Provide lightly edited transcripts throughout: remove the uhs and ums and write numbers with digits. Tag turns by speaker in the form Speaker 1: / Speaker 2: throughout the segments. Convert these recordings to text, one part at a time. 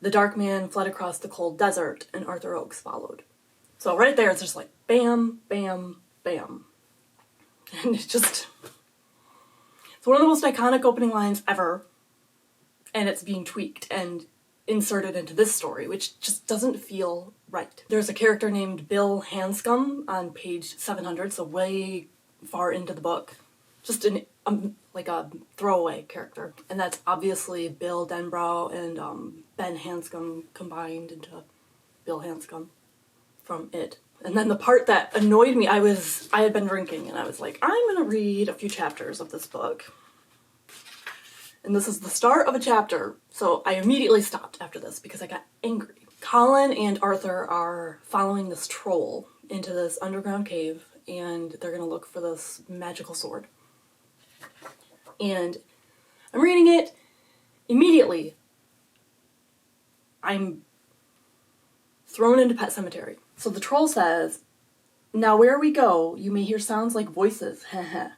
Speaker 1: The dark man fled across the cold desert, and Arthur Oakes followed. So right there, it's just like bam, bam, bam. And it's one of the most iconic opening lines ever. And it's being tweaked and inserted into this story, which just doesn't feel right. There's a character named Bill Hanscom on page 700, so way far into the book. Just like a throwaway character. And that's obviously Bill Denbrough and Ben Hanscom combined into Bill Hanscom from It. And then the part that annoyed me, I had been drinking and I was like, I'm gonna read a few chapters of this book. And this is the start of a chapter, so I immediately stopped after this because I got angry. Colin and Arthur are following this troll into this underground cave, and they're gonna look for this magical sword. And I'm reading it, immediately I'm thrown into Pet Sematary. So the troll says, "Now where we go, you may hear sounds like voices, heh.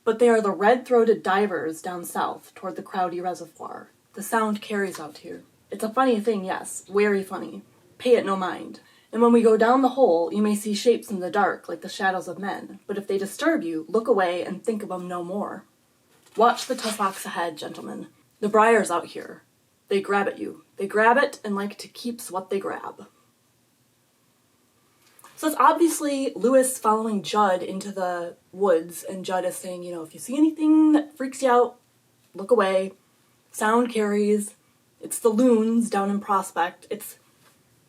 Speaker 1: But they are the red-throated divers down south toward the Crowdy Reservoir. The sound carries out here. It's a funny thing, yes, very funny. Pay it no mind. And when we go down the hole, you may see shapes in the dark like the shadows of men. But if they disturb you, look away and think of them no more. Watch the tussocks ahead, gentlemen. The briars out here. They grab at you. They grab it and like to keeps what they grab." So it's obviously Lewis following Judd into the woods, and Judd is saying, if you see anything that freaks you out, look away. Sound carries. It's the loons down in Prospect. It's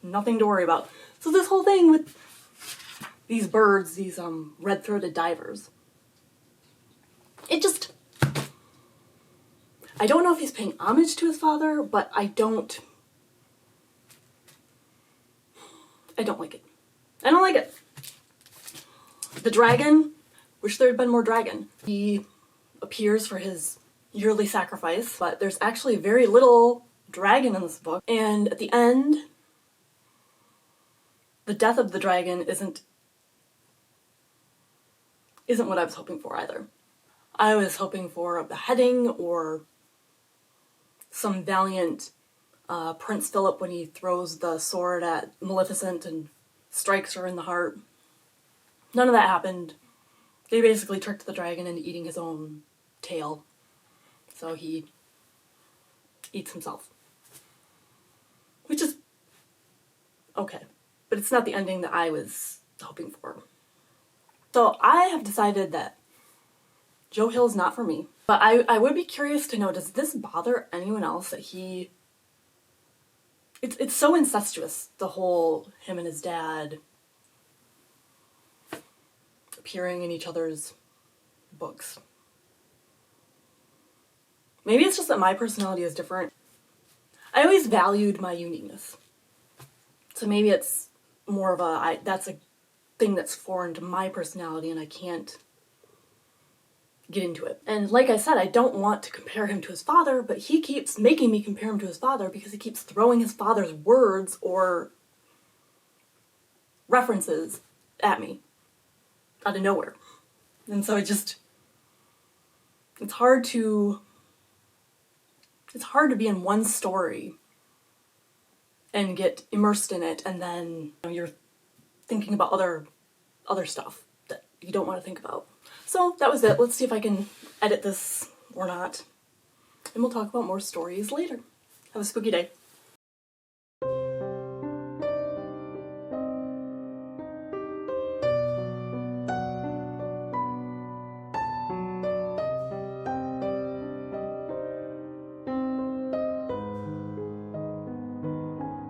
Speaker 1: nothing to worry about. So this whole thing with these birds, these red-throated divers, I don't know if he's paying homage to his father, but I don't like it. I don't like it. The dragon, wish there had been more dragon. He appears for his yearly sacrifice, but there's actually very little dragon in this book. And at the end, the death of the dragon isn't what I was hoping for either. I was hoping for a beheading or some valiant Prince Philip when he throws the sword at Maleficent and strikes her in the heart. None of that happened. They basically tricked the dragon into eating his own tail. So he eats himself. Which is okay. But it's not the ending that I was hoping for. So I have decided that Joe Hill's not for me. But I would be curious to know, does this bother anyone else that he... It's so incestuous, the whole him and his dad appearing in each other's books. Maybe it's just that my personality is different. I always valued my uniqueness. So maybe it's more of that's a thing that's foreign to my personality and I can't get into it. And like I said, I don't want to compare him to his father, but he keeps making me compare him to his father because he keeps throwing his father's words or references at me out of nowhere. And so it's hard to be in one story and get immersed in it, and then you're thinking about other stuff that you don't want to think about. So that was it. Let's see if I can edit this or not. And we'll talk about more stories later. Have a spooky day.